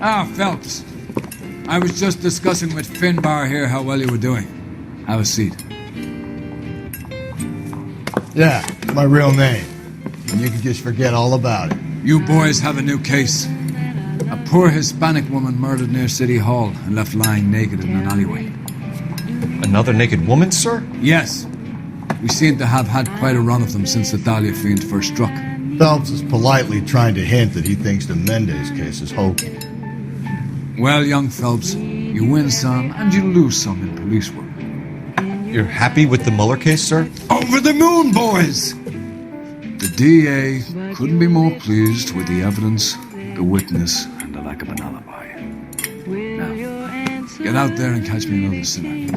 Ah, Phelps. I was just discussing with Finbar here how well you were doing. Have a seat. Yeah, my real name. And you can just forget all about it. You boys have a new case. A poor Hispanic woman murdered near City Hall and left lying naked in an alleyway. Another naked woman, sir? Yes. We seem to have had quite a run of them since the Dahlia fiend first struck. Phelps is politely trying to hint that he thinks the Mendez case is hokey. Well, young Phelps, you win some and you lose some in police work. You're happy with the Mueller case, sir? Over the moon, boys! The DA couldn't be more pleased with the evidence, the witness, and the lack of an alibi. Now, get out there and catch me another sinner.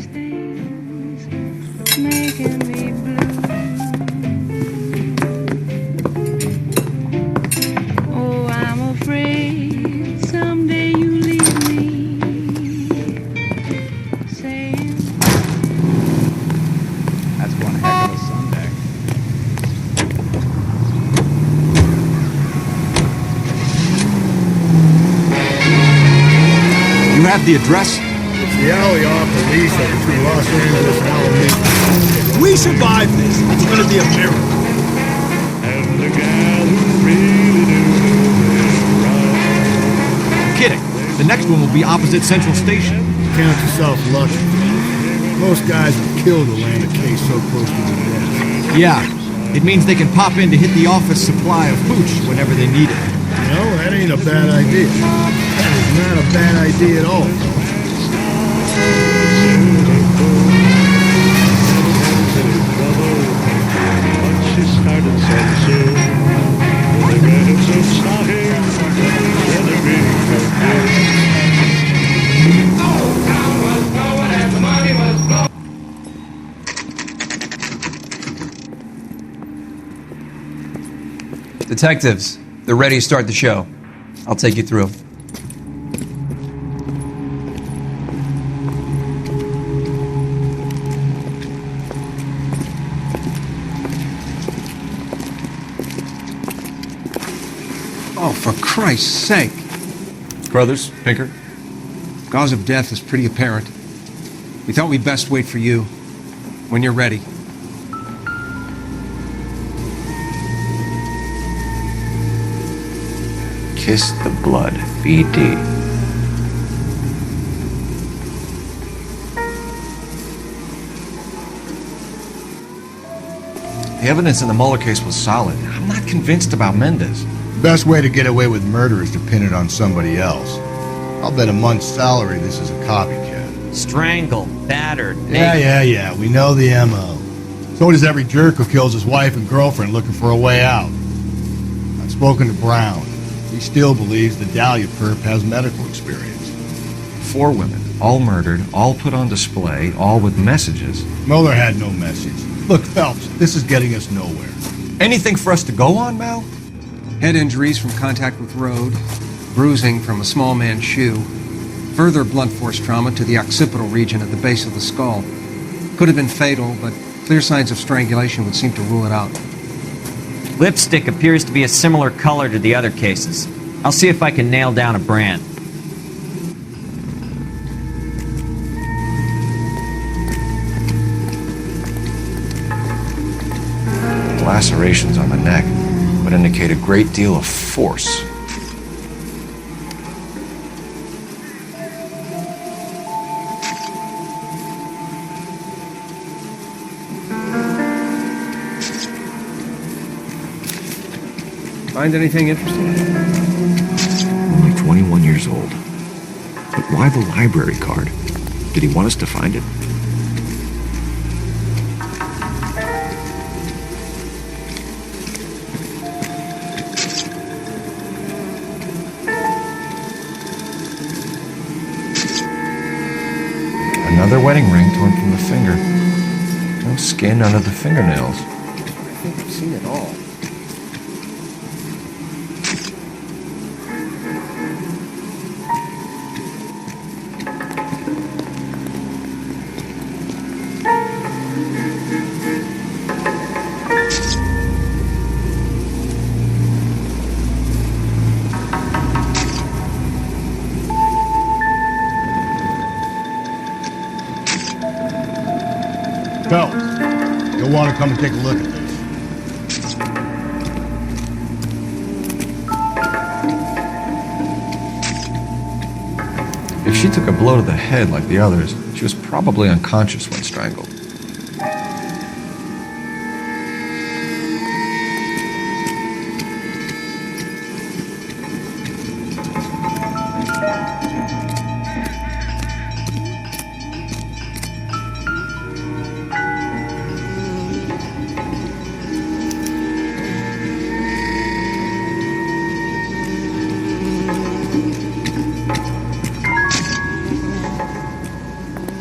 Oh, I'm afraid someday you leave me. Saying That's one heck of a Sunday. You have the address? It's the alley off the lease between Los Angeles and Alameda. We survived this. It's gonna be a miracle. And the gal who really do I'm kidding. The next one will be opposite Central Station. Count yourself lucky. Most guys would kill to land a case so close to the death. Yeah. It means they can pop in to hit the office supply of hooch whenever they need it. You know, that ain't a bad idea. That is not a bad idea at all. She started so soon. With a red silk stocking and a green coat. Detectives, they're ready to start the show. I'll take you through. Oh, for Christ's sake. Brothers, Pinker? Cause of death is pretty apparent. We thought we'd best wait for you. When you're ready. Kiss the blood, BD. The evidence in the Mueller case was solid. I'm not convinced about Mendez. Best way to get away with murder is to pin it on somebody else. I'll bet a month's salary this is a copycat. Strangled, battered, Yeah, we know the M.O. So does every jerk who kills his wife and girlfriend looking for a way out. I've spoken to Brown. He still believes the Dahlia perp has medical experience. 4 women, all murdered, all put on display, all with messages. Mueller had no message. Look, Phelps, this is getting us nowhere. Anything for us to go on, Mal? Head injuries from contact with road, bruising from a small man's shoe, further blunt force trauma to the occipital region at the base of the skull. Could have been fatal, but clear signs of strangulation would seem to rule it out. Lipstick appears to be a similar color to the other cases. I'll see if I can nail down a brand. Lacerations on the neck would indicate a great deal of force. Find anything interesting? Only 21 years old. But why the library card? Did he want us to find it? Another wedding ring torn from the finger. No skin under the fingernails. I think I've seen it all. Fellas, you'll want to come and take a look at this. If she took a blow to the head like the others, she was probably unconscious when strangled.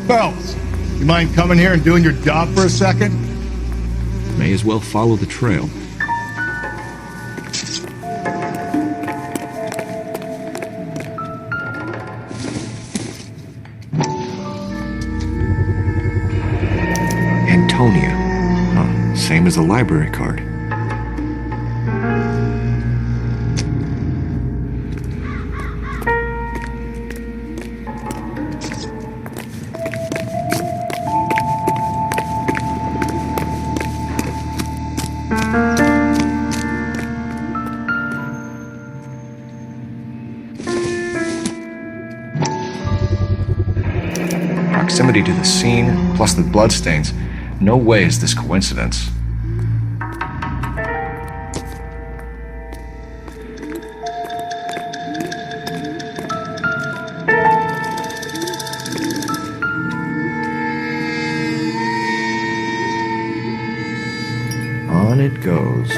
Fellas, you mind coming here and doing your job for a second? May as well follow the trail. Antonia. Huh, same as the library card. Proximity to the scene, plus the bloodstains. No way is this coincidence. On it goes.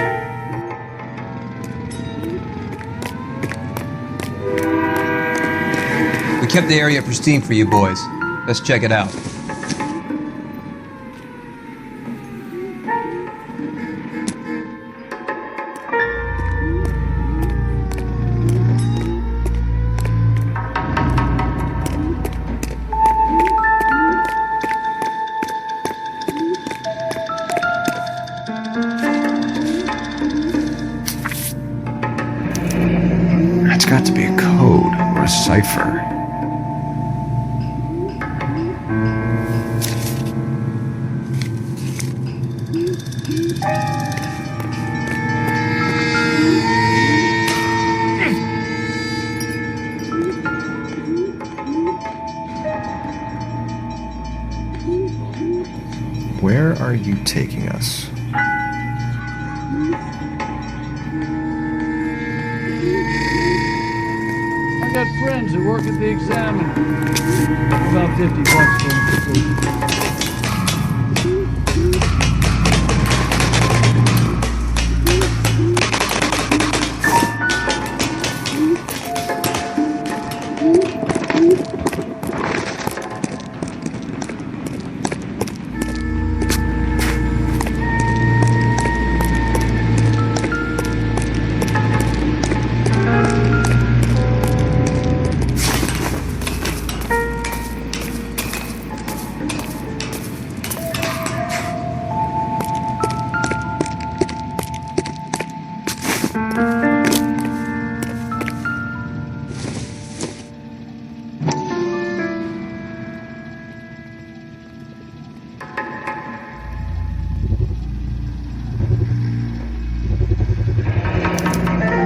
We kept the area pristine for you boys. Let's check it out. It's got to be a code or a cipher. Where are you taking us? I got friends that work at the Examiner. About $50 for them.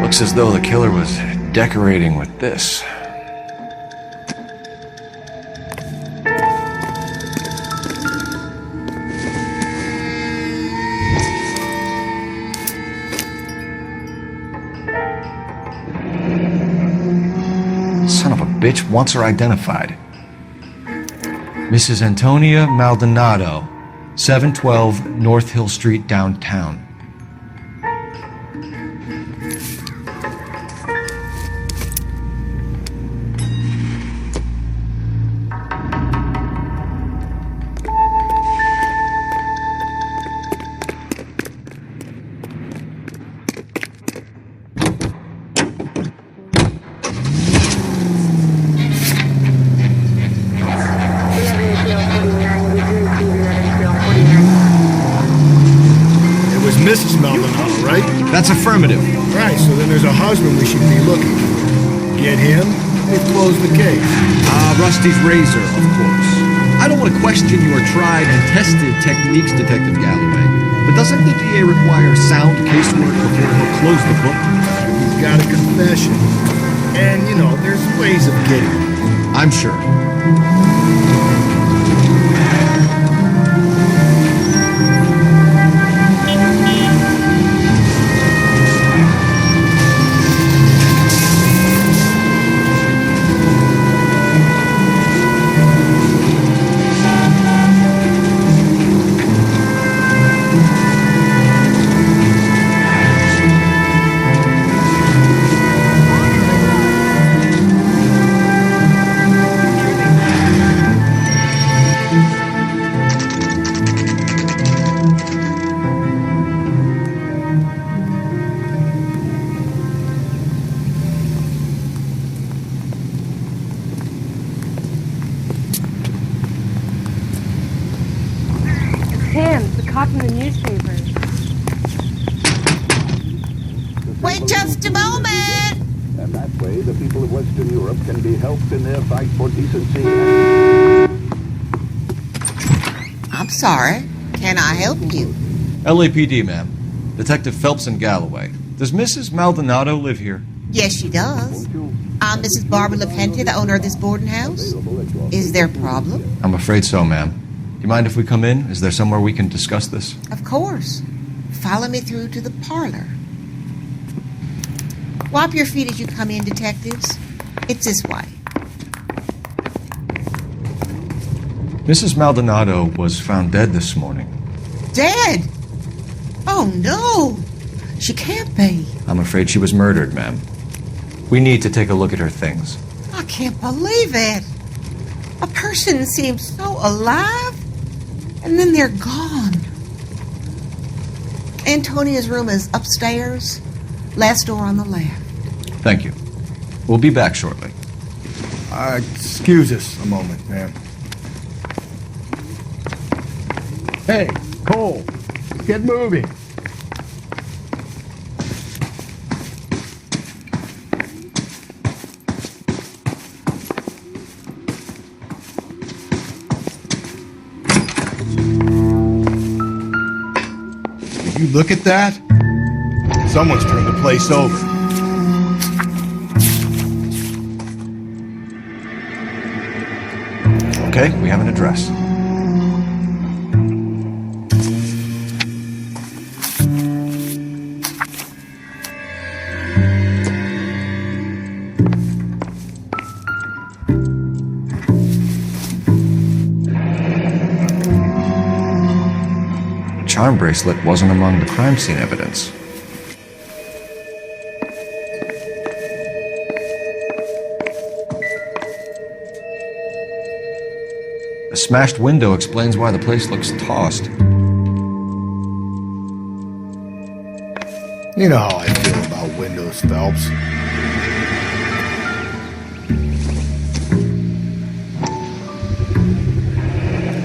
Looks as though the killer was decorating with this. Son of a bitch wants her identified. Mrs. Antonia Maldonado, 712 North Hill Street, downtown. Mrs. Maldonado, right? That's affirmative. Right, so then there's a husband we should be looking for. Get him, we've closed the case. Rusty's razor, of course. I don't don't want to question your tried and tested techniques, Detective Galloway, but doesn't the DA require sound casework before he'll close the book? He's got a confession. And, there's ways of getting it. I'm sure. Tim, the cop in the newspaper. Wait just a moment! And that way, the people of Western Europe can be helped in their fight for decency. I'm sorry. Can I help you? LAPD, ma'am. Detective Phelps and Galloway. Does Mrs. Maldonado live here? Yes, she does. I'm Mrs. Barbara LaPente, the owner of this boarding house. Is there a problem? I'm afraid so, ma'am. Do you mind if we come in? Is there somewhere we can discuss this? Of course. Follow me through to the parlor. Wipe your feet as you come in, detectives. It's this way. Mrs. Maldonado was found dead this morning. Dead? Oh, no. She can't be. I'm afraid she was murdered, ma'am. We need to take a look at her things. I can't believe it. A person seems so alive, and then they're gone. Antonia's room is upstairs, last door on the left. Thank you. We'll be back shortly. Excuse us a moment, ma'am. Hey, Cole, get moving. Did you look at that? Someone's turned the place over. Okay, we have an address. The charm bracelet wasn't among the crime scene evidence. The smashed window explains why the place looks tossed. You know how I feel about windows, Phelps.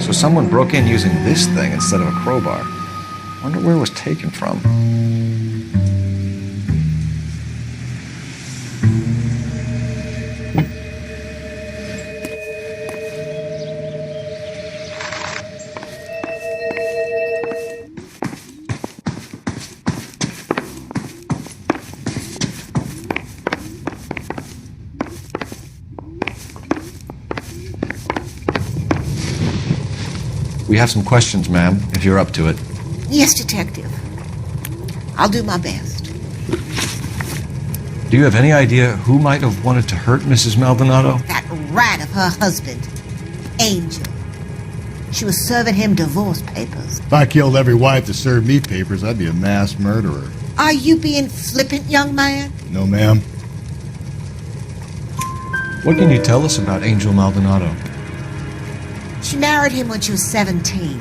So someone broke in using this thing instead of a crowbar. Wonder where it was taken from. We have some questions, ma'am, if you're up to it. Yes, detective. I'll do my best. Do you have any idea who might have wanted to hurt Mrs. Maldonado? That rat of her husband, Angel. She was serving him divorce papers. If I killed every wife that served me papers, I'd be a mass murderer. Are you being flippant, young man? No, ma'am. What can you tell us about Angel Maldonado? She married him when she was 17.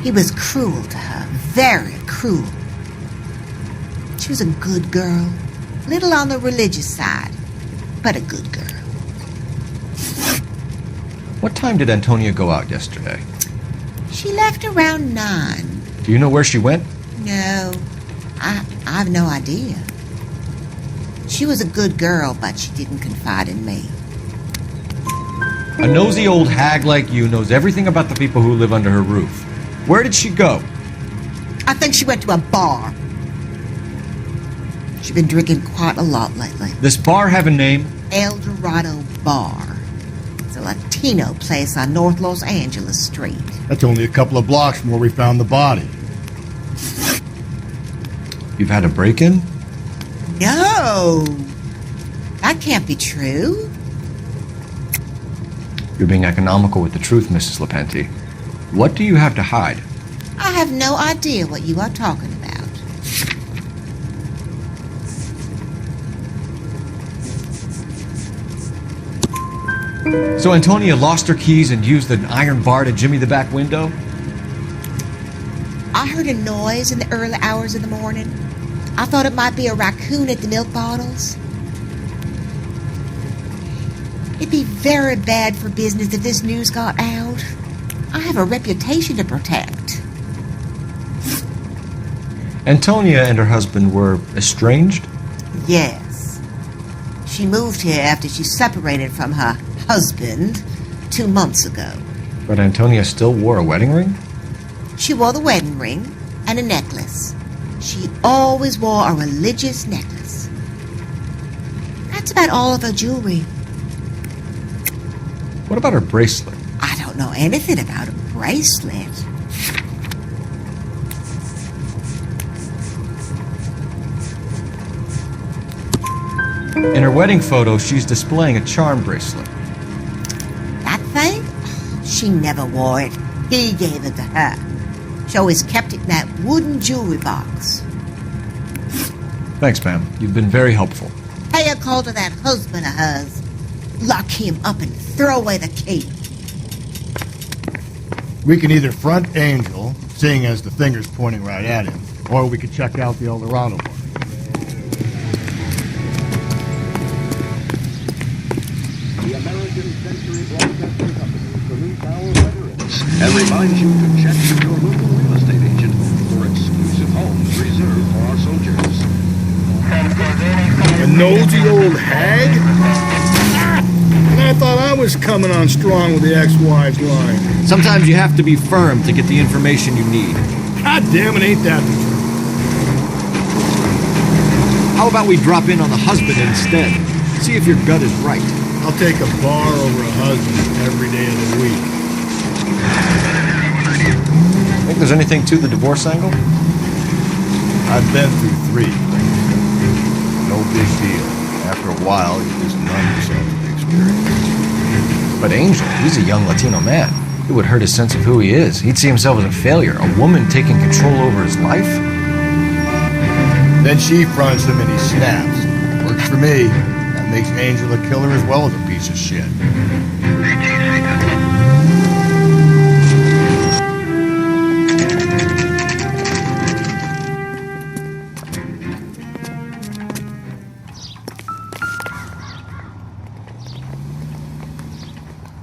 He was cruel to her, very cruel. She was a good girl, little on the religious side, but a good girl. What time did Antonia go out yesterday? She left around 9. Do you know where she went? No, I have no idea. She was a good girl, but she didn't confide in me. A nosy old hag like you knows everything about the people who live under her roof. Where did she go? I think she went to a bar. She's been drinking quite a lot lately. This bar have a name? El Dorado Bar. It's a Latino place on North Los Angeles Street. That's only a couple of blocks from where we found the body. You've had a break-in? No! That can't be true. You're being economical with the truth, Mrs. Lepenti. What do you have to hide? I have no idea what you are talking about. So Antonia lost her keys and used an iron bar to jimmy the back window? I heard a noise in the early hours of the morning. I thought it might be a raccoon at the milk bottles. It'd be very bad for business if this news got out. I have a reputation to protect. Antonia and her husband were estranged? Yes. She moved here after she separated from her husband 2 months ago. But Antonia still wore a wedding ring? She wore the wedding ring and a necklace. She always wore a religious necklace. That's about all of her jewelry. What about her bracelet? I don't know anything about a bracelet. In her wedding photo, she's displaying a charm bracelet. That thing? She never wore it. He gave it to her. She always kept it in that wooden jewelry box. Thanks, ma'am. You've been very helpful. Pay a call to that husband of hers. Lock him up and throw away the key. We can either front Angel, seeing as the finger's pointing right at him, or we could check out the El Dorado bar. The American Century Broadcasting Company salutes our veterans and reminds you to check with your local real estate agent for exclusive homes reserved for our soldiers. A nosy old hag? And I thought I was coming on strong with the ex-wife's line. Sometimes you have to be firm to get the information you need. God damn it, ain't that the truth? How about we drop in on the husband instead? See if your gut is right. I'll take a bar over a husband every day of the week. Think there's anything to the divorce angle? I've been through 3. No big deal. After a while, you just numb yourself to the experience. But Angel, he's a young Latino man. It would hurt his sense of who he is. He'd see himself as a failure, a woman taking control over his life. Then she fronts him and he snaps. Works for me. That makes Angel a killer as well as a piece of shit.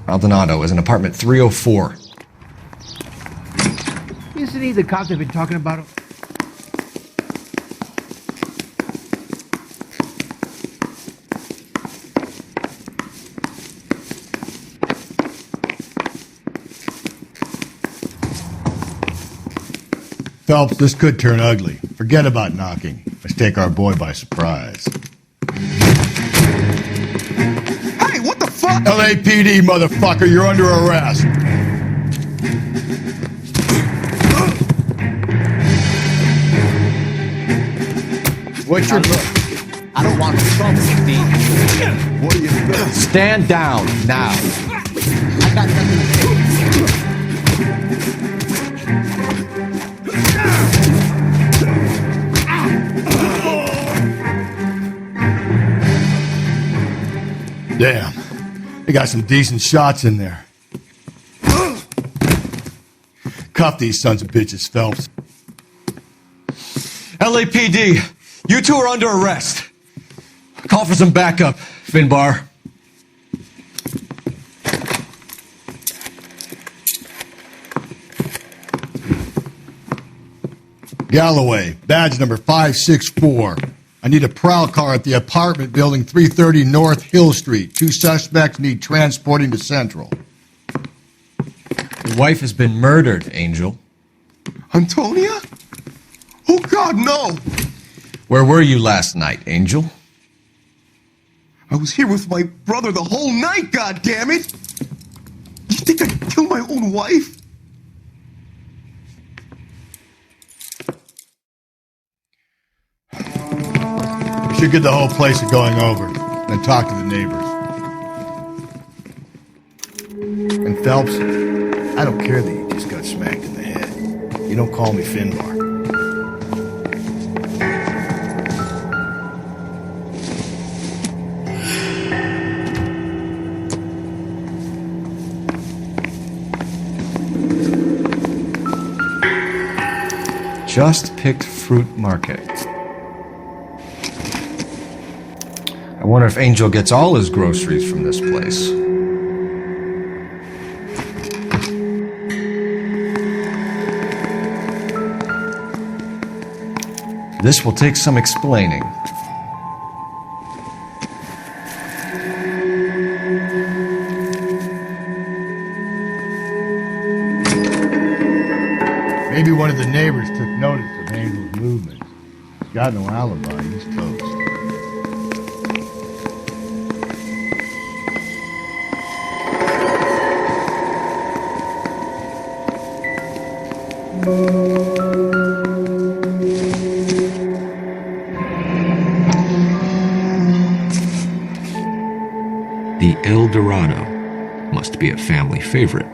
Maldonado is in apartment 304. Isn't he the cop they've been talking about? Phelps, this could turn ugly. Forget about knocking. Let's take our boy by surprise. Hey, what the fuck? LAPD, motherfucker, you're under arrest. What's your... I don't want trouble, Steve. What are you doing? Stand down now. I got nothing to say. Damn. They got some decent shots in there. Cuff these sons of bitches, Phelps. LAPD, you two are under arrest. Call for some backup, Finbar. Galloway, badge number 564. I need a prowl car at the apartment building 330 North Hill Street. 2 suspects need transporting to Central. Your wife has been murdered, Angel. Antonia? Oh, God, no! Where were you last night, Angel? I was here with my brother the whole night, goddammit! You think I'd kill my own wife? We should get the whole place going over, then talk to the neighbors. And Phelps, I don't care that you just got smacked in the head. You don't call me Finbar. Just picked fruit market. I wonder if Angel gets all his groceries from this place. This will take some explaining. Maybe one of the neighbors took notice of Angel's movements. He's got no alibi. He's toast. The El Dorado must be a family favorite.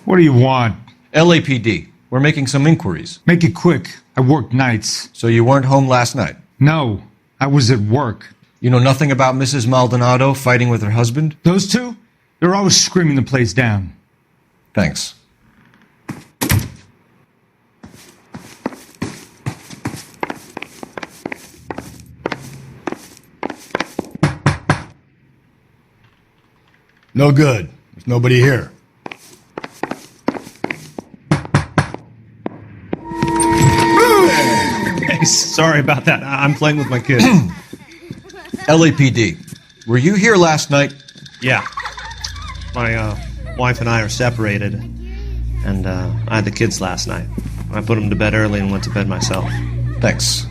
What do you want? LAPD. We're making some inquiries. Make it quick. I work nights. So you weren't home last night? No, I was at work. You know nothing about Mrs. Maldonado fighting with her husband? Those two? They're always screaming the place down. Thanks. No good. There's nobody here. Hey, sorry about that. I'm playing with my kid. LAPD. Were you here last night? Yeah. My wife and I are separated, and I had the kids last night. I put them to bed early and went to bed myself. Thanks.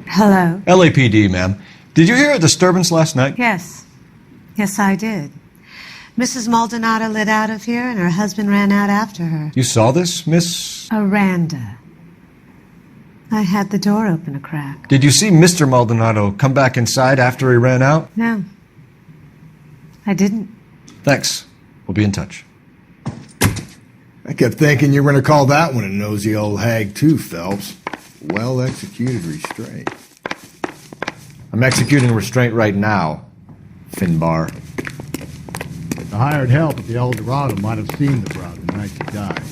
Hello? LAPD, ma'am. Did you hear a disturbance last night? Yes. Yes, I did. Mrs. Maldonado lit out of here, and her husband ran out after her. You saw this, Miss? Aranda. I had the door open a crack. Did you see Mr. Maldonado come back inside after he ran out? No. I didn't. Thanks. We'll be in touch. I kept thinking you were going to call that one a nosy old hag too, Phelps. Well-executed restraint. I'm executing restraint right now, Finbar. The hired help at the El Dorado might have seen the broad the night she died.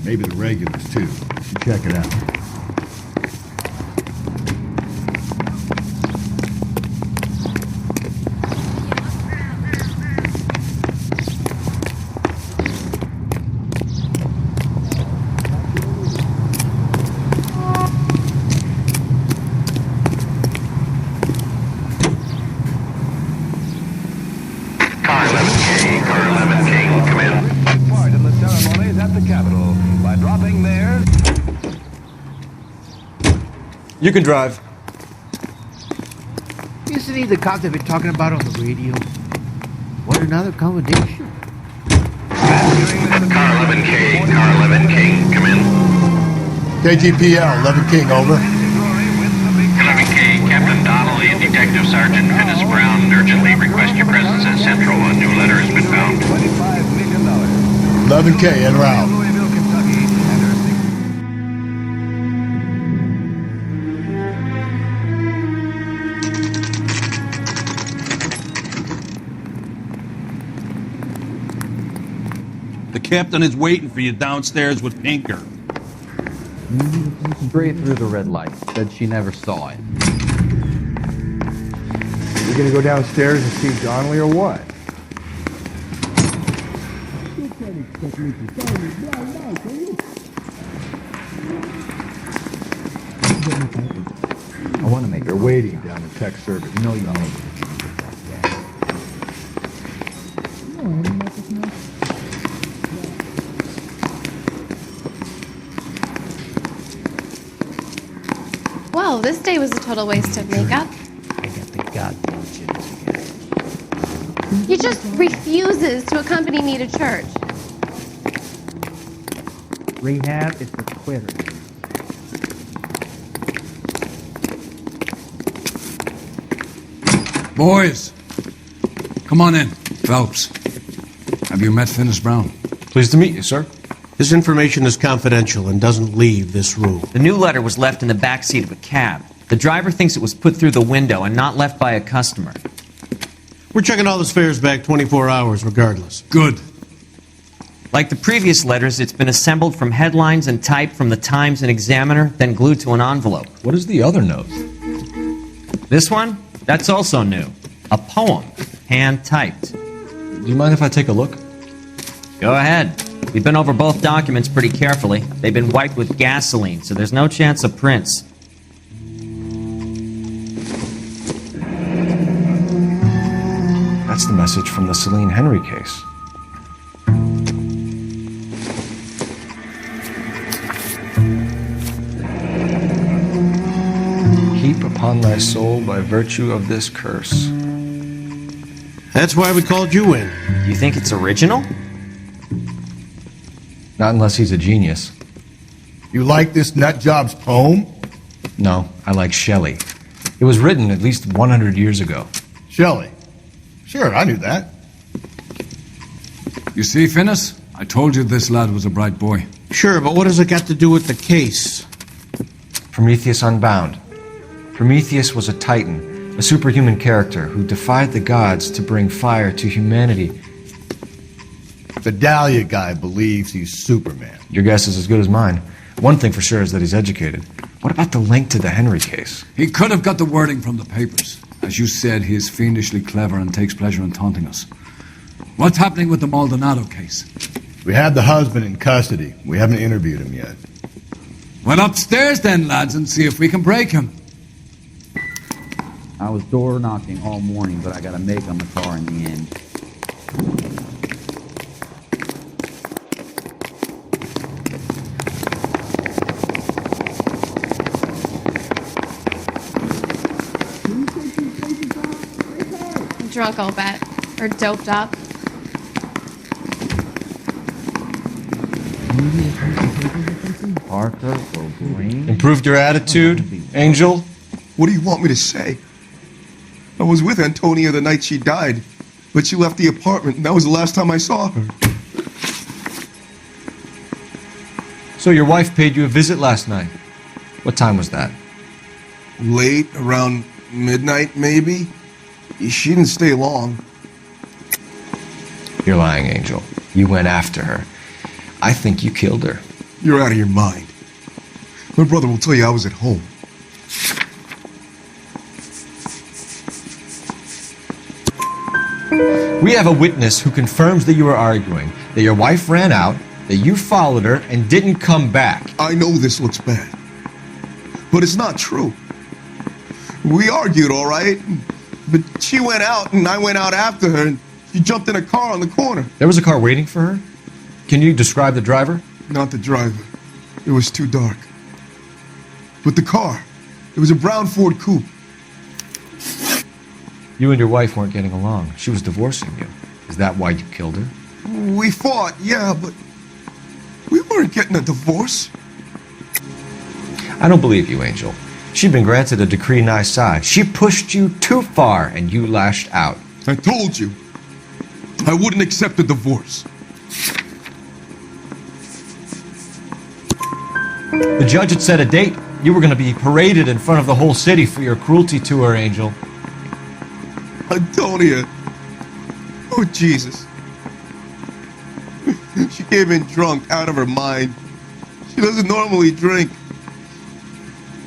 Maybe the regulars, too. You should check it out. You can drive. Isn't he the cop they've been talking about on the radio? What another combination. Car 11K, Car 11K, come in. KGPL, 11 King, over. 11K, Captain Donnelly and Detective Sergeant Finis Brown urgently request your presence at Central. A new letter has been found. 11K, en route. The captain is waiting for you downstairs with Pinker. Straight through the red light. Said she never saw it. You gonna go downstairs and see Donnelly or what? I want to make They're waiting down in tech service. No, you don't. Well, this day was a total waste of makeup. I got the goddamn gin. He just refuses to accompany me to church. Rehab is for quitters. Boys, come on in. Phelps, have you met Finis Brown? Pleased to meet you, sir. This information is confidential and doesn't leave this room. The new letter was left in the back seat of a cab. The driver thinks it was put through the window and not left by a customer. We're checking all his fares back 24 hours regardless. Good. Like the previous letters, it's been assembled from headlines and typed from the Times and Examiner, then glued to an envelope. What is the other note? This one? That's also new. A poem, hand-typed. Do you mind if I take a look? Go ahead. We've been over both documents pretty carefully. They've been wiped with gasoline, so there's no chance of prints. That's the message from the Celine Henry case. Heap upon thy soul by virtue of this curse. That's why we called you in. You think it's original? Not unless he's a genius. You like this nutjob's poem? No, I like Shelley. It was written at least 100 years ago. Shelley? Sure, I knew that. You see, Finis? I told you this lad was a bright boy. Sure, but what has it got to do with the case? Prometheus Unbound. Prometheus was a titan, a superhuman character who defied the gods to bring fire to humanity. The Dahlia guy believes he's Superman. Your guess is as good as mine. One thing for sure is that he's educated. What about the link to the Henry case? He could have got the wording from the papers. As you said, he is fiendishly clever and takes pleasure in taunting us. What's happening with the Maldonado case? We have the husband in custody. We haven't interviewed him yet. Well, upstairs then, lads, and see if we can break him. I was door knocking all morning, but I got a make on the car in the end. Drunk, I'll bet. Or doped up. Arthur or Green? Improved your attitude, Angel? What do you want me to say? I was with Antonia the night she died, but she left the apartment, and that was the last time I saw her. So your wife paid you a visit last night. What time was that? Late, around midnight, maybe? She didn't stay long. You're lying, Angel. You went after her. I think you killed her. You're out of your mind. My brother will tell you I was at home. We have a witness who confirms that you were arguing, that your wife ran out, that you followed her, and didn't come back. I know this looks bad, but it's not true. We argued, all right, but she went out and I went out after her, and she jumped in a car on the corner. There was a car waiting for her? Can you describe the driver? Not the driver. It was too dark. But the car, it was a brown Ford coupe. You and your wife weren't getting along. She was divorcing you. Is that why you killed her? We fought, yeah, but we weren't getting a divorce. I don't believe you, Angel. She'd been granted a decree nisi. She pushed you too far, and you lashed out. I told you, I wouldn't accept a divorce. The judge had set a date. You were going to be paraded in front of the whole city for your cruelty to her, Angel. Antonia. Oh, Jesus. She came in drunk, out of her mind. She doesn't normally drink.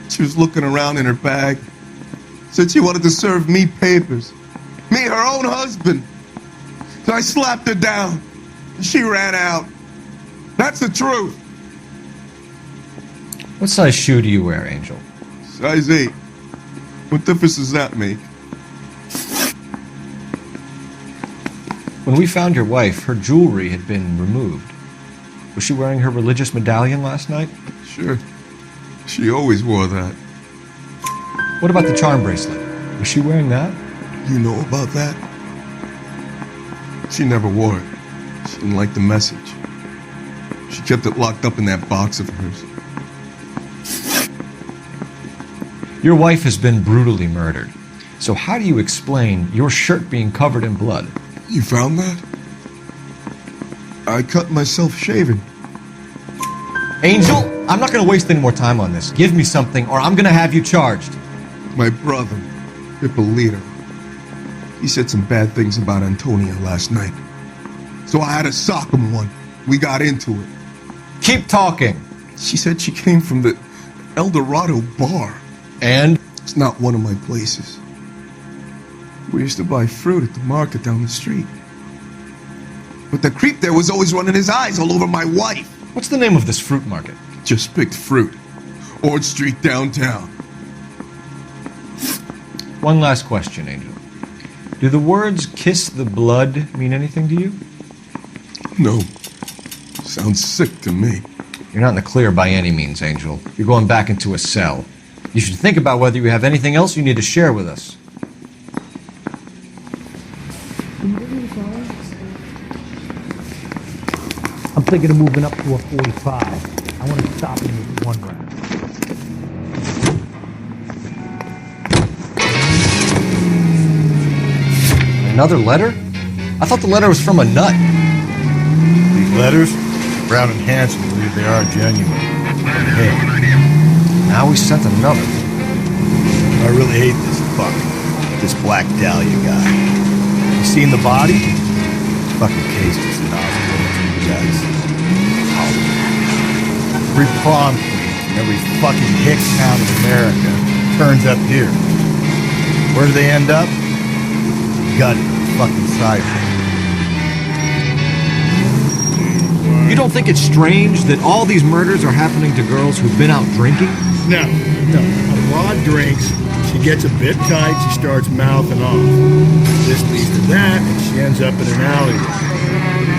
She was looking around in her bag. Said she wanted to serve me papers. Me, her own husband. So I slapped her down. And she ran out. That's the truth. What size shoe do you wear, Angel? Size 8. What difference does that make? When we found your wife, her jewelry had been removed. Was she wearing her religious medallion last night? Sure. She always wore that. What about the charm bracelet? Was she wearing that? You know about that? She never wore it. She didn't like the message. She kept it locked up in that box of hers. Your wife has been brutally murdered. So how do you explain your shirt being covered in blood? You found that? I cut myself shaving. Angel, I'm not going to waste any more time on this. Give me something or I'm going to have you charged. My brother, Ippolito, he said some bad things about Antonia last night. So I had to sock him one. We got into it. Keep talking. She said she came from the El Dorado bar. And? It's not one of my places. We used to buy fruit at the market down the street. But the creep there was always running his eyes all over my wife. What's the name of this fruit market? Just picked fruit. Ord Street downtown. One last question, Angel. Do the words kiss the blood mean anything to you? No. Sounds sick to me. You're not in the clear by any means, Angel. You're going back into a cell. You should think about whether you have anything else you need to share with us. I'm thinking of moving up to a 45. I want to stop him with one round. Another letter? I thought the letter was from a nut. These letters, Brown and Hanson believe they are genuine. Hey, now we sent another. I really hate this Black Dahlia guy. You seen the body? Fucking case just in hospital for you guys. Every prom queen from every fucking hick town in America turns up here. Where do they end up? Gutted, fucking cypher. You don't think it's strange that all these murders are happening to girls who've been out drinking? No. Rod drinks, she gets a bit tight, she starts mouthing off. This leads to that, and she ends up in an alleyway.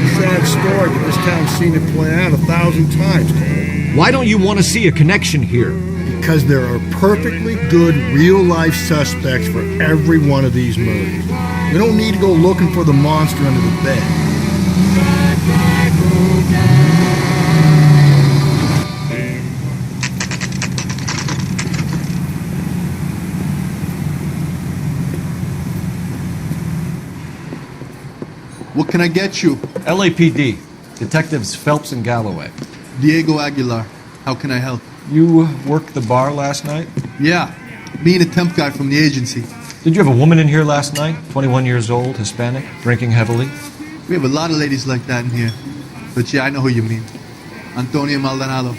It's a sad story, but this town's seen it play out 1,000 times. Why don't you want to see a connection here? Because there are perfectly good real-life suspects for every one of these murders. We don't need to go looking for the monster under the bed. What can I get you? LAPD. Detectives Phelps and Galloway. Diego Aguilar. How can I help? You worked the bar last night? Yeah. Me and a temp guy from the agency. Did you have a woman in here last night? 21 years old, Hispanic, drinking heavily? We have a lot of ladies like that in here. But yeah, I know who you mean. Antonia Maldonado.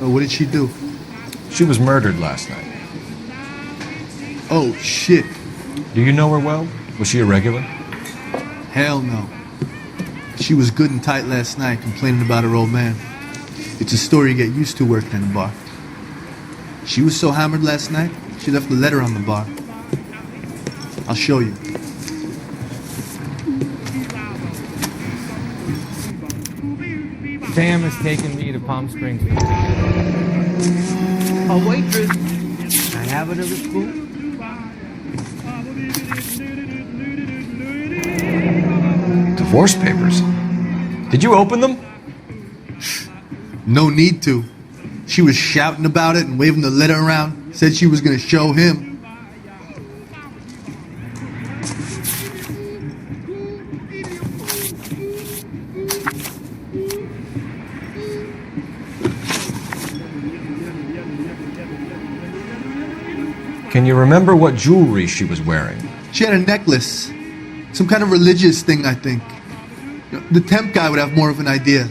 What did she do? She was murdered last night. Oh, shit. Do you know her well? Was she a regular? Hell no. She was good and tight last night, complaining about her old man. It's a story you get used to working in a bar. She was so hammered last night, she left a letter on the bar. I'll show you. Sam has taken me to Palm Springs. A waitress. Can I have another spoon? Divorce papers. Did you open them? No need to. She was shouting about it and waving the letter around. Said she was going to show him. Can you remember what jewelry she was wearing? She had a necklace. Some kind of religious thing, I think. The temp guy would have more of an idea.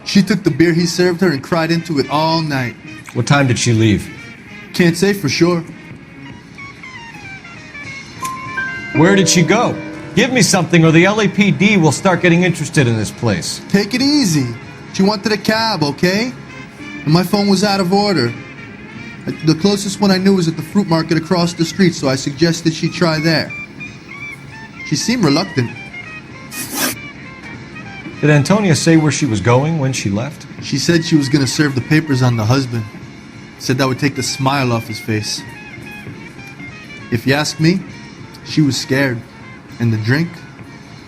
She took the beer he served her and cried into it all night. What time did she leave? Can't say for sure. Where did she go? Give me something or the LAPD will start getting interested in this place. Take it easy. She wanted a cab, okay? And my phone was out of order. The closest one I knew was at the fruit market across the street, so I suggested she try there. She seemed reluctant. Did Antonia say where she was going when she left? She said she was going to serve the papers on the husband. Said that would take the smile off his face. If you ask me, she was scared. And the drink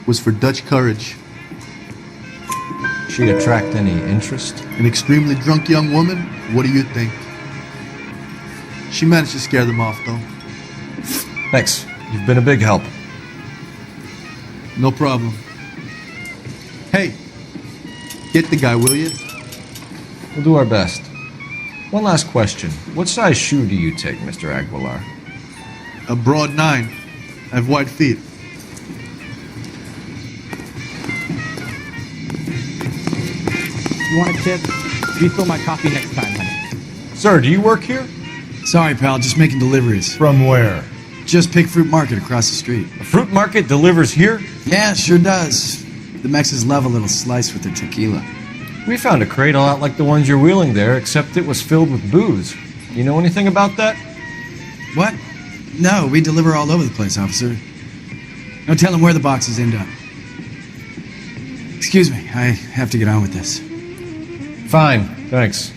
was for Dutch courage. She attract any interest? An extremely drunk young woman? What do you think? She managed to scare them off, though. Thanks. You've been a big help. No problem. Hey, get the guy, will you? We'll do our best. One last question. What size shoe do you take, Mr. Aguilar? A broad 9. I have wide feet. You want a tip? Refill my coffee next time, honey. Sir, do you work here? Sorry, pal, just making deliveries. From where? Just Pig Fruit Market across the street. A fruit market delivers here? Yeah, sure does. The Mexes love a little slice with their tequila. We found a crate a lot like the ones you're wheeling there, except it was filled with booze. You know anything about that? What? No, we deliver all over the place, officer. No telling where the boxes end up. Excuse me, I have to get on with this. Fine, thanks.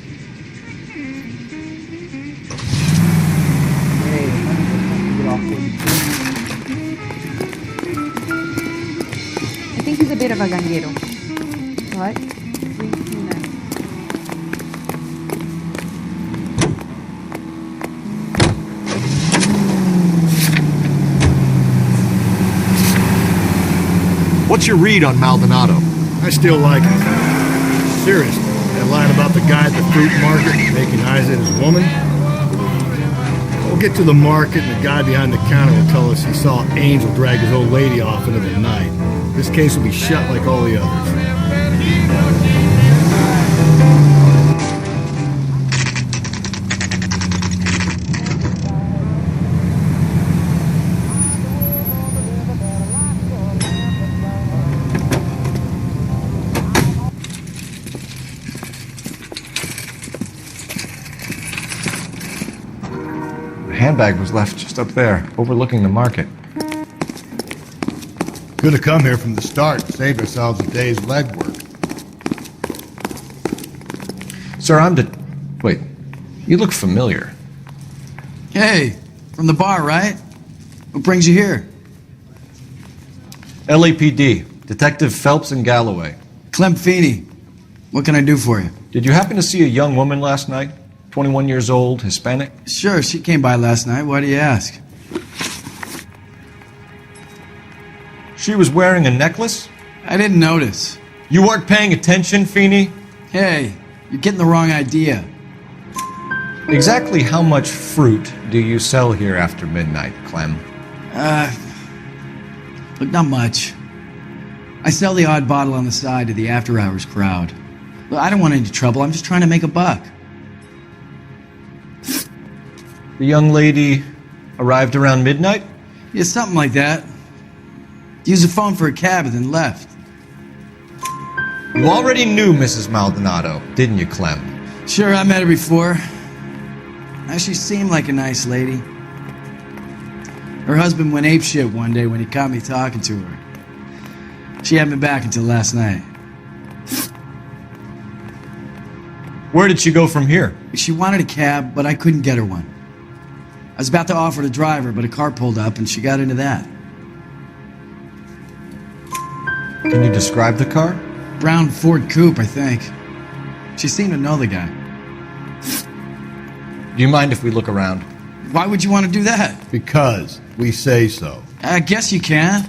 I think he's a bit of a ganguero. What? What's your read on Maldonado? I still like him. Seriously, that line about the guy at the fruit market making eyes at his woman? We'll get to the market and the guy behind the counter will tell us he saw Angel drag his old lady off into the night. This case will be shut like all the others. Handbag was left just up there, overlooking the market. Could have come here from the start, saved ourselves a day's legwork. Sir, Wait, you look familiar. Hey, from the bar, right? What brings you here? LAPD, Detective Phelps and Galloway. Clem Feeney. What can I do for you? Did you happen to see a young woman last night? 21 years old, Hispanic? Sure, she came by last night. Why do you ask? She was wearing a necklace? I didn't notice. You weren't paying attention, Feeney? Hey, you're getting the wrong idea. Exactly how much fruit do you sell here after midnight, Clem? Look, not much. I sell the odd bottle on the side to the after-hours crowd. Look, I don't want any trouble. I'm just trying to make a buck. The young lady arrived around midnight? Yeah, something like that. Used the phone for a cab and then left. You already knew Mrs. Maldonado, didn't you, Clem? Sure, I met her before. She seemed like a nice lady. Her husband went apeshit one day when he caught me talking to her. She hadn't been back until last night. Where did she go from here? She wanted a cab, but I couldn't get her one. I was about to offer to drive her, but a car pulled up and she got into that. Can you describe the car? Brown Ford Coupe, I think. She seemed to know the guy. Do you mind if we look around? Why would you want to do that? Because we say so. I guess you can.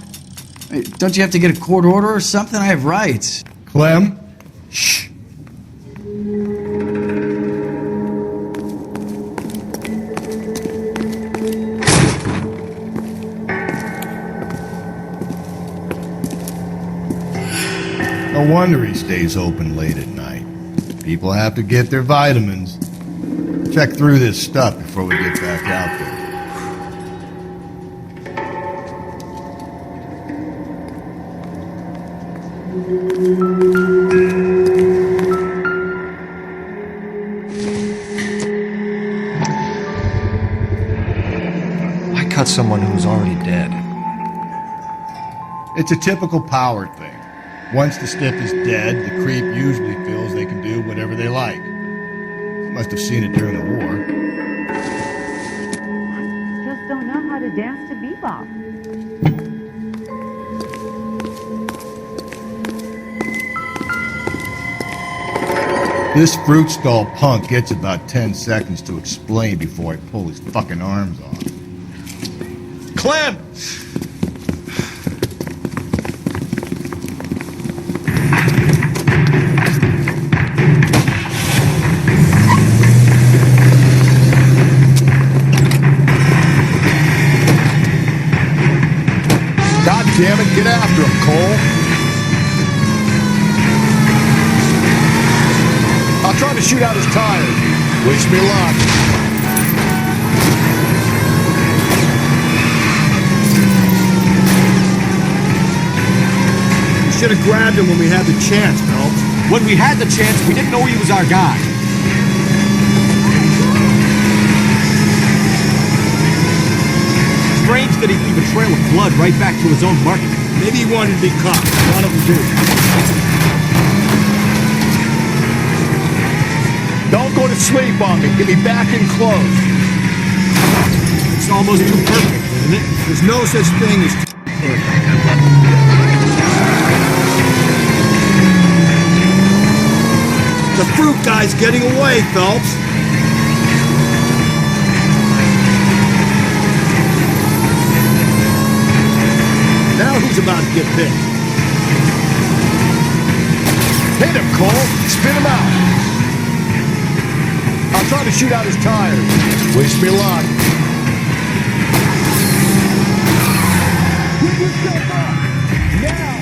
Don't you have to get a court order or something? I have rights. Clem? Shh. No wonder he stays open late at night. People have to get their vitamins. Check through this stuff before we get back out there. Why cut someone who's already dead? It's a typical power thing. Once the stiff is dead, the creep usually feels they can do whatever they like. Must have seen it during the war. Just don't know how to dance to bebop. This fruit stall punk gets about 10 seconds to explain before I pull his fucking arms off. Clem! God damn it, get after him, Cole! I'll try to shoot out his tires. Wish me luck. We should have grabbed him when we had the chance, Phelps. When we had the chance, we didn't know he was our guy. Strange that he'd leave a trail of blood right back to his own market. Maybe he wanted to be caught. A lot of them do. Don't go to sleep on me. Get me back in close. It's almost too perfect, isn't it? There's no such thing as too perfect. The fruit guy's getting away, Phelps. Now who's about to get bit? Hit him, Cole. Spin him out. I'll try to shoot out his tires. Wish me luck. Get yourself up! Now!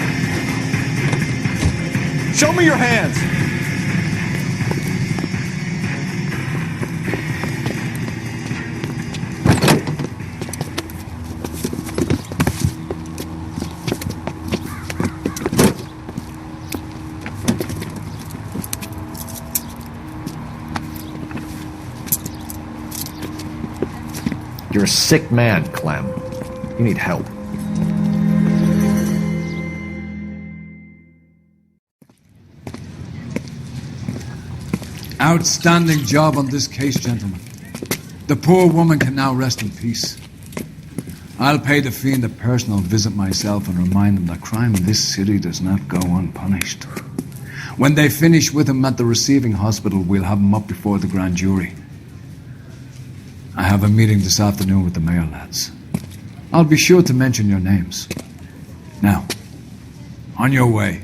Show me your hands! You're a sick man, Clem. You need help. Outstanding job on this case, gentlemen. The poor woman can now rest in peace. I'll pay the fiend a personal visit myself and remind him that crime in this city does not go unpunished. When they finish with him at the receiving hospital, we'll have him up before the grand jury. I have a meeting this afternoon with the mayor lads. I'll be sure to mention your names. Now, on your way.